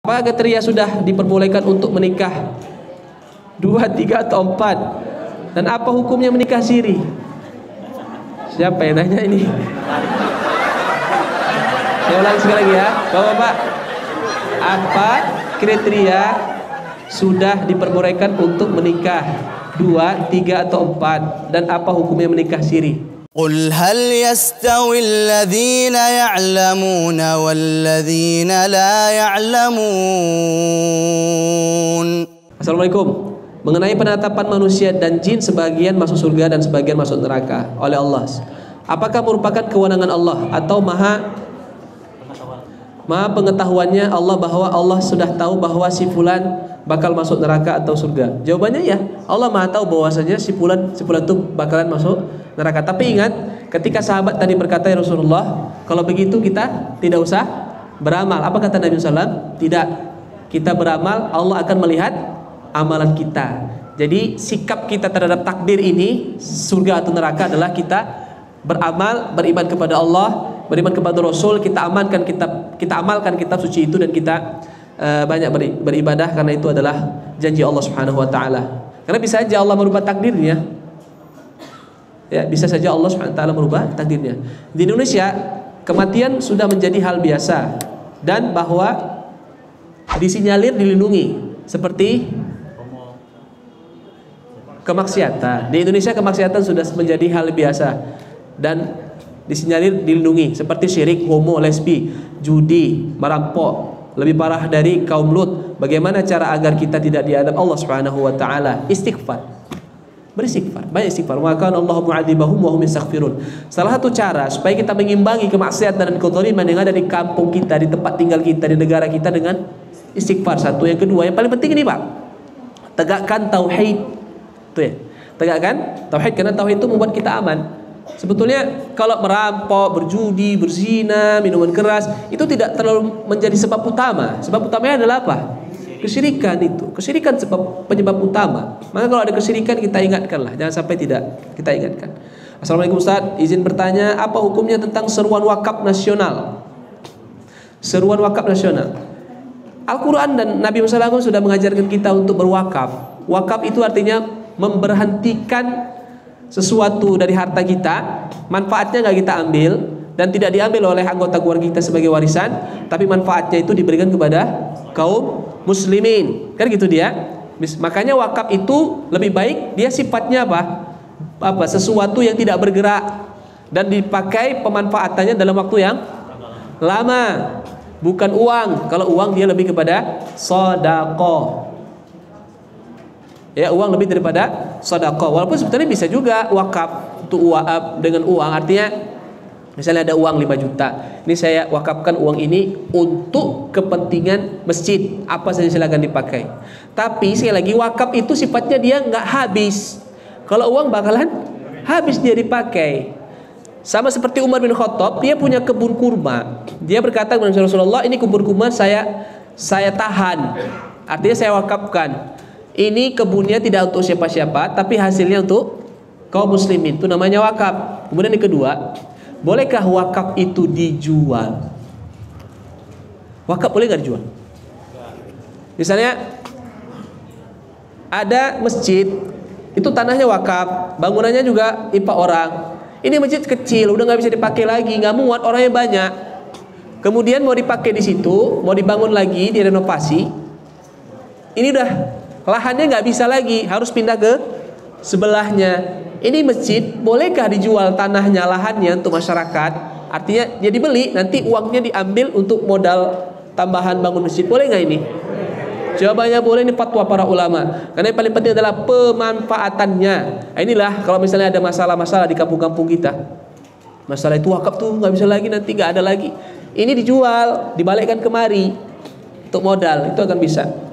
Apakah kriteria sudah diperbolehkan untuk menikah 2, 3 atau 4? Dan apa hukumnya menikah siri? Siapa yang nanya ini? Saya ulang sekali lagi ya, Bapak-bapak. Apa kriteria sudah diperbolehkan untuk menikah 2, 3 atau 4? Dan apa hukumnya menikah siri? قل هل يستوي الذين يعلمون والذين لا يعلمون. Assalamualaikum. Mengenai penetapan manusia dan jin, sebagian masuk surga dan sebagian masuk neraka oleh Allah, apakah merupakan kewenangan Allah atau maha pengetahuannya Allah, bahwa Allah sudah tahu bahwa si fulan bakal masuk neraka atau surga? Jawabannya ya, Allah maha tahu bahwasanya si fulan itu bakalan masuk neraka. Tapi ingat, ketika sahabat tadi berkata, ya Rasulullah, kalau begitu kita tidak usah beramal. Apa kata Nabi SAW? Tidak, kita beramal, Allah akan melihat amalan kita. Jadi sikap kita terhadap takdir ini, surga atau neraka, adalah kita beramal, beriman kepada Allah, beriman kepada Rasul, kita amalkan kitab suci itu, dan kita banyak beribadah, karena itu adalah janji Allah Subhanahu wa taala. Karena bisa saja Allah merubah takdirnya. Ya, bisa saja Allah Subhanahu wa taala merubah takdirnya. Di Indonesia, kematian sudah menjadi hal biasa, dan bahwa disinyalir dilindungi, seperti kemaksiatan. Di Indonesia kemaksiatan sudah menjadi hal biasa dan disinyalir dilindungi, seperti syirik, homo, lesbi, judi, merampok, lebih parah dari kaum Lut. Bagaimana cara agar kita tidak diadab Allah Subhanahu wa taala? Istighfar. Beristighfar, banyak istighfar. Maka Allah mu'adzibahum wa hum yastaghfirun. Salah satu cara supaya kita mengimbangi kemaksiatan dan kezaliman yang ada di kampung kita, di tempat tinggal kita, di negara kita, dengan istighfar. Satu. Yang kedua, yang paling penting ini Pak, tegakkan tauhid. Itu ya, tegakkan tauhid, karena tauhid itu membuat kita aman. Sebetulnya kalau merampok, berjudi, berzina, minuman keras, itu tidak terlalu menjadi sebab utama. Sebab utamanya adalah apa? Kesyirikan. Itu kesyirikan penyebab utama. Maka kalau ada kesyirikan, kita ingatkanlah, jangan sampai tidak kita ingatkan. Assalamualaikum Ustaz, izin bertanya, apa hukumnya tentang seruan wakaf nasional? Seruan wakaf nasional, Al-Quran dan Nabi Muhammad SAW sudah mengajarkan kita untuk berwakaf. Wakaf itu artinya memberhentikan sesuatu dari harta kita, manfaatnya nggak kita ambil dan tidak diambil oleh anggota keluarga kita sebagai warisan, tapi manfaatnya itu diberikan kepada kaum muslimin, kan gitu dia. Makanya wakaf itu lebih baik dia sifatnya apa? Sesuatu yang tidak bergerak dan dipakai pemanfaatannya dalam waktu yang lama, bukan uang. Kalau uang dia lebih kepada sedekah. Ya, uang lebih daripada sedekah. Walaupun sebetulnya bisa juga wakaf untuk dengan uang, artinya misalnya ada uang 5 juta, ini saya wakafkan uang ini untuk kepentingan masjid, apa saja silakan dipakai. Tapi sekali lagi, wakaf itu sifatnya dia nggak habis. Kalau uang bakalan habis dia dipakai. Sama seperti Umar bin Khattab, dia punya kebun kurma. Dia berkata kepada Rasulullah, ini kebun kurma saya tahan, artinya saya wakafkan. Ini kebunnya tidak untuk siapa-siapa, tapi hasilnya untuk kaum muslimin. Itu namanya wakaf. Kemudian yang kedua, bolehkah wakaf itu dijual? Wakaf boleh nggak dijual? Misalnya ada masjid, itu tanahnya wakaf, bangunannya juga impak orang. Ini masjid kecil, udah nggak bisa dipakai lagi, nggak muat, orangnya banyak. Kemudian mau dipakai di situ, mau dibangun lagi, direnovasi. Ini udah lahannya nggak bisa lagi, harus pindah ke sebelahnya. Ini masjid, bolehkah dijual tanahnya, lahannya untuk masyarakat? Artinya dia dibeli, nanti uangnya diambil untuk modal tambahan bangun masjid. Boleh nggak ini? Jawabannya boleh. Ini fatwa para ulama. Karena yang paling penting adalah pemanfaatannya. Nah, inilah kalau misalnya ada masalah-masalah di kampung-kampung kita, masalah itu wakaf tuh nggak bisa lagi, nanti nggak ada lagi. Ini dijual, dibalikkan kemari untuk modal, itu akan bisa.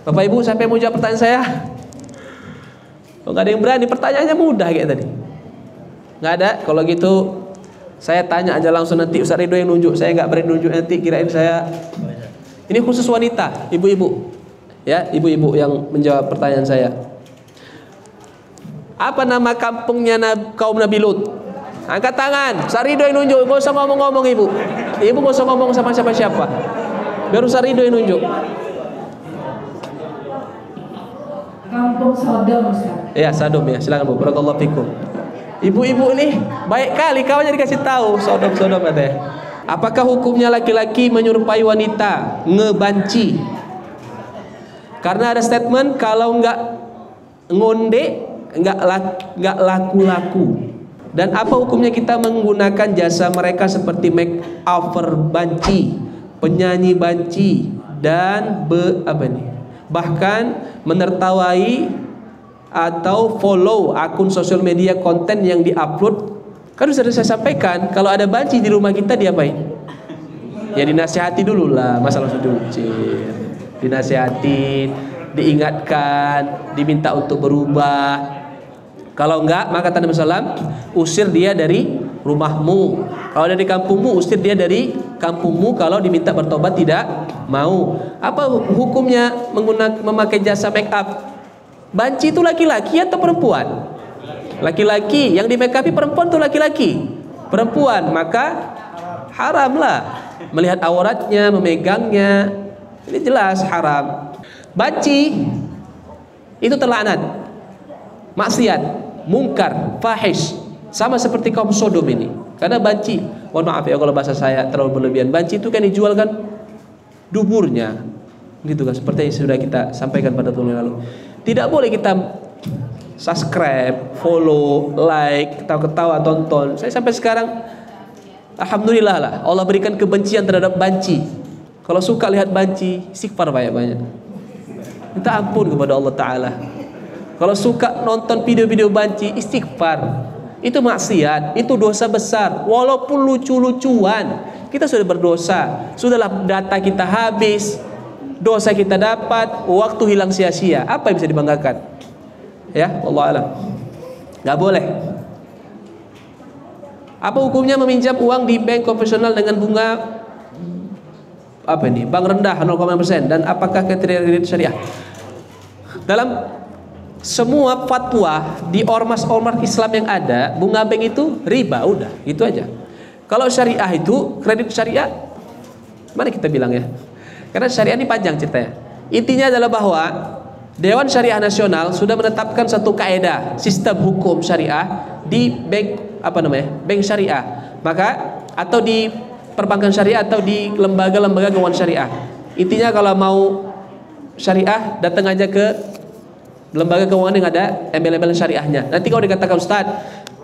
Bapak Ibu, siapa yang mau jawab pertanyaan saya? Oh, nggak ada yang berani, pertanyaannya mudah kayak tadi. Nggak ada. Kalau gitu saya tanya aja langsung, nanti Ustaz Ridho yang nunjuk. Saya nggak berani nunjuk, nanti kirain saya. Ini khusus wanita, ibu-ibu. Ya, ibu-ibu yang menjawab pertanyaan saya. Apa nama kampungnya kaum Nabi Lut? Angkat tangan. Ustaz Ridho yang nunjuk. Nggak usah ngomong-ngomong ibu. Ibu nggak usah ngomong sama siapa-siapa. Biar Ustaz Ridho yang nunjuk. Kampung Sodom, Ustaz. Ya, Sodom ya. Silakan Bu. Barakallahu fikum. Ibu-ibu nih baik kali kawannya dikasih tahu Sodom katanya. Apakah hukumnya laki-laki menyerupai wanita ngebanci? Karena ada statement kalau nggak ngonde nggak laku-laku. Dan apa hukumnya kita menggunakan jasa mereka seperti make over banci, penyanyi banci, dan bahkan menertawai atau follow akun sosial media konten yang diupload. Kan sudah saya sampaikan, kalau ada banci di rumah kita diapain? Ya dinasihati dulu lah, masa langsung diucir. Dinasihatin, diingatkan, diminta untuk berubah. Kalau enggak, maka kata Nabi SAW, usir dia dari rumahmu. Kalau dari kampungmu, usir dia dari kampungmu. Kalau diminta bertobat tidak mau. Apa hukumnya memakai jasa make up? Banci itu laki-laki atau perempuan? Laki-laki. Yang di make up perempuan itu laki-laki. Perempuan, maka haramlah melihat auratnya, memegangnya. Ini jelas haram. Banci itu terlaknat, maksiat, mungkar, fahish, sama seperti kaum Sodom ini. Karena banci, mohon maaf ya kalau bahasa saya terlalu berlebihan. Banci itu kan dijual kan duburnya, gitu kan, seperti yang sudah kita sampaikan pada tahun lalu. Tidak boleh kita subscribe, follow, like, ketawa-ketawa, tonton. Saya sampai sekarang alhamdulillah lah Allah berikan kebencian terhadap banci. Kalau suka lihat banci, istighfar banyak-banyak, minta ampun kepada Allah Ta'ala. Kalau suka nonton video-video banci, istighfar. Itu maksiat, itu dosa besar. Walaupun lucu-lucuan, kita sudah berdosa. Sudahlah data kita habis, dosa kita dapat, waktu hilang sia-sia. Apa yang bisa dibanggakan? Ya, wallahu a'lam. Gak boleh. Apa hukumnya meminjam uang di bank konvensional dengan bunga bank rendah 0,5%, dan apakah kriteria kredit syariah? Dalam semua fatwa di ormas-ormas Islam yang ada, bunga bank itu riba, udah, itu aja. Kalau syariah itu kredit syariah, mana kita bilang ya? Karena syariah ini panjang ceritanya. Intinya adalah bahwa Dewan Syariah Nasional sudah menetapkan satu kaedah sistem hukum syariah di bank bank syariah, maka atau di perbankan syariah atau di lembaga-lembaga keuangan syariah. Intinya kalau mau syariah, datang aja ke lembaga keuangan yang ada embel-embel syariahnya. Nanti kalau dikatakan Ustaz,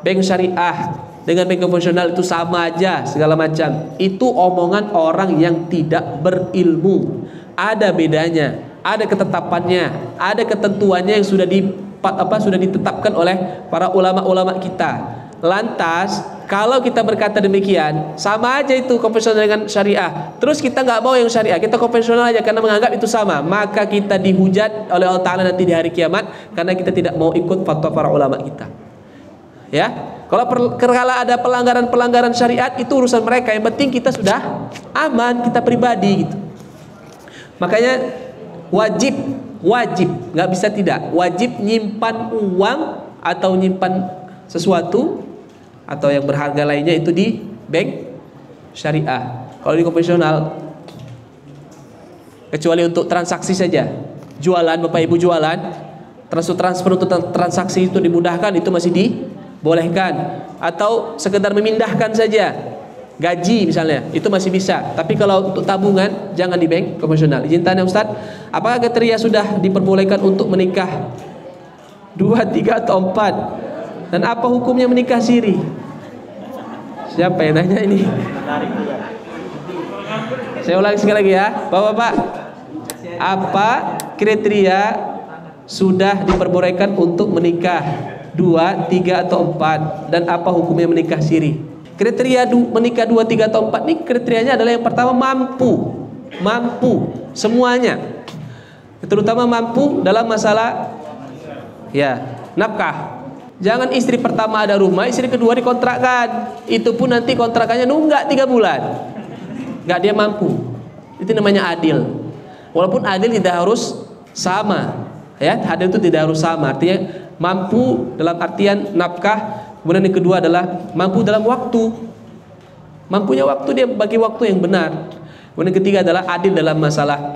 bank syariah dengan bank konvensional itu sama aja segala macam, itu omongan orang yang tidak berilmu. Ada bedanya, ada ketetapannya, ada ketentuannya yang sudah ditetapkan oleh para ulama-ulama kita. Lantas kalau kita berkata demikian, sama aja itu konvensional dengan syariah, terus kita nggak mau yang syariah, kita konvensional aja karena menganggap itu sama, maka kita dihujat oleh Allah Ta'ala nanti di hari kiamat karena kita tidak mau ikut fatwa para ulama kita. Ya, kalau ada pelanggaran syariat itu urusan mereka, yang penting kita sudah aman, kita pribadi gitu. Makanya wajib, nggak bisa tidak, wajib nyimpan uang atau nyimpan sesuatu atau yang berharga lainnya itu di bank syariah. Kalau di konvensional, kecuali untuk transaksi saja, jualan, Bapak Ibu jualan, transfer untuk transaksi itu dimudahkan, itu masih dibolehkan. Atau sekedar memindahkan saja, gaji misalnya, itu masih bisa. Tapi kalau untuk tabungan, jangan di bank konvensional. Izin tanya Ustaz, apakah kriteria sudah diperbolehkan untuk menikah 2, 3 atau 4? Dan apa hukumnya menikah siri? Siapa yang nanya ini? Saya ulangi sekali lagi ya, Bapak-bapak. Apa kriteria sudah diperbolehkan untuk menikah 2, 3 atau 4? Dan apa hukumnya menikah siri? Kriteria menikah 2, 3 atau 4 ini kriterianya adalah yang pertama mampu semuanya. Terutama mampu dalam masalah nafkah. Jangan istri pertama ada rumah, istri kedua dikontrakkan. Itu pun nanti kontrakannya nunggak 3 bulan. Nggak dia mampu. Itu namanya adil. Walaupun adil tidak harus sama. Ya, adil itu tidak harus sama. Artinya mampu dalam artian nafkah. Kemudian yang kedua adalah mampu dalam waktu. Mampunya waktu, dia bagi waktu yang benar. Kemudian ketiga adalah adil dalam masalah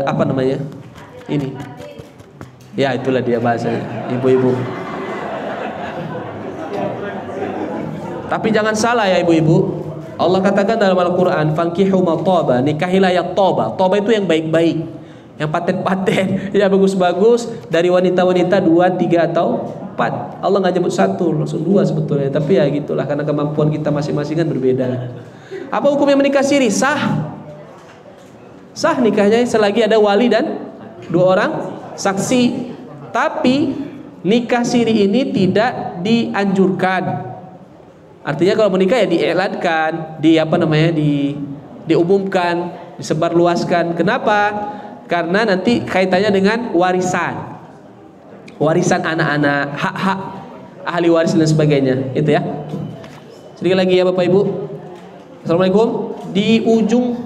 apa namanya? Ini. Ya, itulah dia bahasanya, ibu-ibu. Tapi jangan salah ya ibu-ibu. Allah katakan dalam Al-Qur'an, "Fankihu ma thaba", nikahilah yang toba. Toba itu yang baik-baik, yang paten-paten, yang bagus-bagus dari wanita-wanita 2, 3 atau 4. Allah nggak nyebut 1, langsung 2 sebetulnya. Tapi ya gitulah, karena kemampuan kita masing-masing kan berbeda. Apa hukumnya menikah siri? Sah. Sah nikahnya selagi ada wali dan 2 orang saksi. Tapi nikah siri ini tidak dianjurkan. Artinya kalau menikah ya diiklankan, diumumkan, disebarluaskan. Kenapa? Karena nanti kaitannya dengan warisan. Warisan anak-anak, hak-hak ahli waris dan sebagainya, itu ya. Sedikit lagi ya Bapak Ibu. Assalamualaikum. Di ujung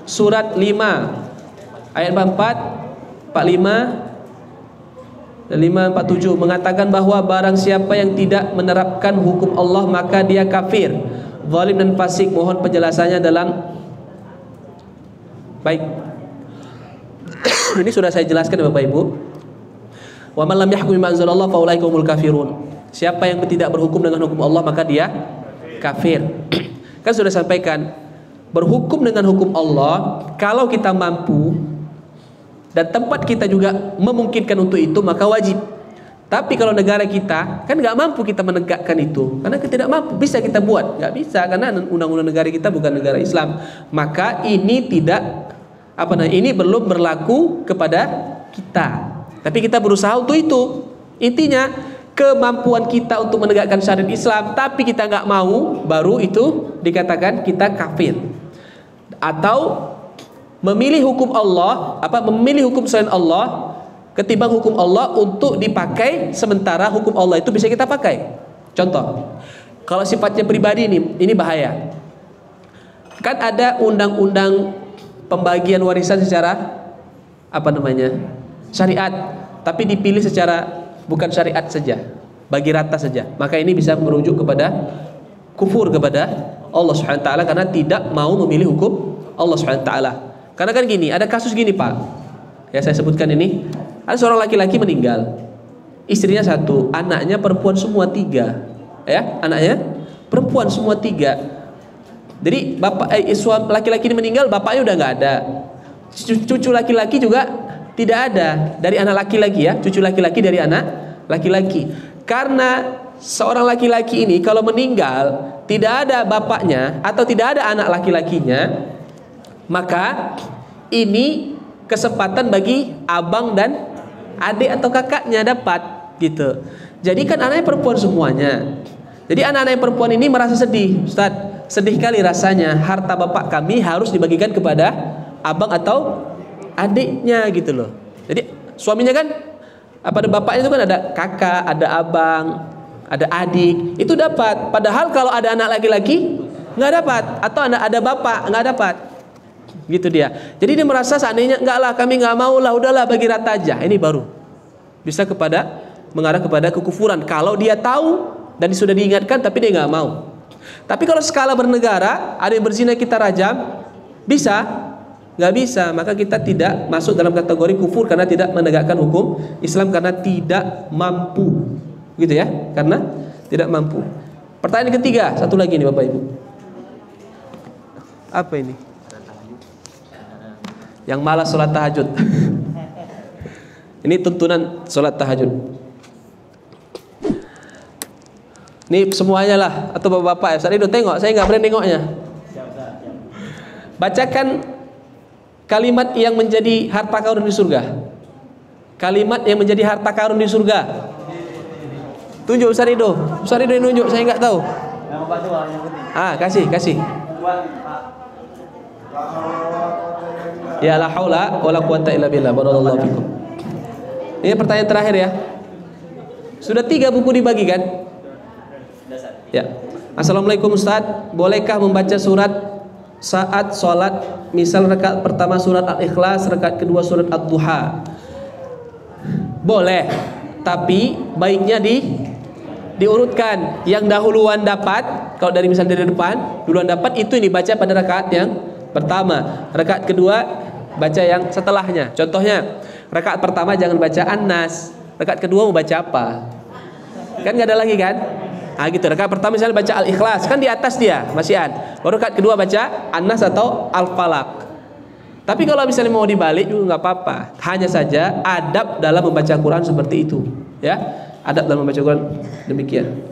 surat 5 ayat 44, 45 dan 547 mengatakan bahwa barang siapa yang tidak menerapkan hukum Allah maka dia kafir, zalim dan fasik. Mohon penjelasannya dalam baik. Ini sudah saya jelaskan Bapak Ibu. Wa man lam yahkum bima anzalallah fa ulaika humul kafirun. Siapa yang tidak berhukum dengan hukum Allah maka dia kafir. Kan sudah sampaikan, berhukum dengan hukum Allah kalau kita mampu dan tempat kita juga memungkinkan untuk itu maka wajib. Tapi kalau negara kita kan nggak mampu kita menegakkan itu, karena kita tidak mampu, bisa kita buat? Nggak bisa, karena undang-undang negara kita bukan negara Islam. Maka ini tidak ini belum berlaku kepada kita. Tapi kita berusaha untuk itu. Intinya kemampuan kita untuk menegakkan syariat Islam, tapi kita nggak mau, baru itu dikatakan kita kafir. Atau memilih hukum Allah, memilih hukum selain Allah ketimbang hukum Allah untuk dipakai, sementara hukum Allah itu bisa kita pakai. Contoh, kalau sifatnya pribadi ini bahaya. Kan ada undang-undang pembagian warisan secara syariat, tapi dipilih secara bukan syariat saja, bagi rata saja. Maka ini bisa merujuk kepada kufur kepada Allah Subhanahu wa taala karena tidak mau memilih hukum Allah Subhanahu wa taala. Karena kan gini, ada kasus gini Pak, ya saya sebutkan ini. Ada seorang laki-laki meninggal, istrinya 1, anaknya perempuan semua 3, ya, anaknya perempuan semua 3. Jadi suami laki-laki ini meninggal, bapaknya udah nggak ada, cucu laki-laki juga tidak ada dari anak laki-laki ya, cucu laki-laki dari anak laki-laki. Karena seorang laki-laki ini kalau meninggal tidak ada bapaknya atau tidak ada anak laki-lakinya, maka ini kesempatan bagi abang dan adik atau kakaknya dapat gitu. Jadi kan anaknya perempuan semuanya. Jadi anak-anak yang perempuan ini merasa sedih, Ustaz, sedih kali rasanya, harta bapak kami harus dibagikan kepada abang atau adiknya gitu loh. Jadi suaminya kan pada bapaknya itu kan ada kakak, ada abang, ada adik, itu dapat. Padahal kalau ada anak laki-laki nggak dapat, atau ada bapak nggak dapat. Gitu dia. Jadi dia merasa seandainya enggak lah, kami nggak mau lah, udahlah bagi rata aja. Ini baru bisa mengarah kepada kekufuran. Kalau dia tahu dan sudah diingatkan tapi dia nggak mau. Tapi kalau skala bernegara, ada yang berzina kita rajam, bisa? Nggak bisa. Maka kita tidak masuk dalam kategori kufur karena tidak menegakkan hukum Islam karena tidak mampu. Gitu ya? Karena tidak mampu. Pertanyaan ketiga, satu lagi nih Bapak Ibu. Apa ini? Yang malas sholat tahajud. Ini tuntunan sholat tahajud. Ini semuanya lah, atau bapak-bapak ya. Ustaz Ridho tengok, saya nggak berani nengoknya. Bacakan kalimat yang menjadi harta karun di surga. Kalimat yang menjadi harta karun di surga. Tunjuk Ustaz Ridho. Ustaz Ridho yang nunjuk, saya nggak tahu. Kasih. Ya la haula wala quwata illa billah. Barakallahu fikum. Ini pertanyaan terakhir ya. Sudah 3 buku dibagikan? Ya. Assalamualaikum Ustaz, bolehkah membaca surat saat sholat? Misal rakaat pertama surat Al-Ikhlas, rakaat kedua surat Ad-Duha. Boleh, tapi baiknya diurutkan. Yang dahuluan dapat, kalau dari misal dari depan, duluan dapat itu yang dibaca pada rakaat yang pertama. Rakaat kedua baca yang setelahnya. Contohnya, rakaat pertama jangan baca An-Nas. Rakaat kedua mau baca apa? Kan nggak ada lagi kan? Ah gitu. Rakaat pertama misalnya baca Al-Ikhlas, kan di atas dia, masih an. Baru rakaat kedua baca An-Nas atau Al-Falaq. Tapi kalau misalnya mau dibalik juga nggak apa-apa. Hanya saja adab dalam membaca Quran seperti itu, ya. Adab dalam membaca Quran demikian.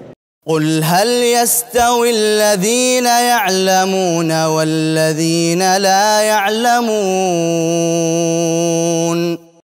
قل هل يستوي الذين يعلمون والذين لا يعلمون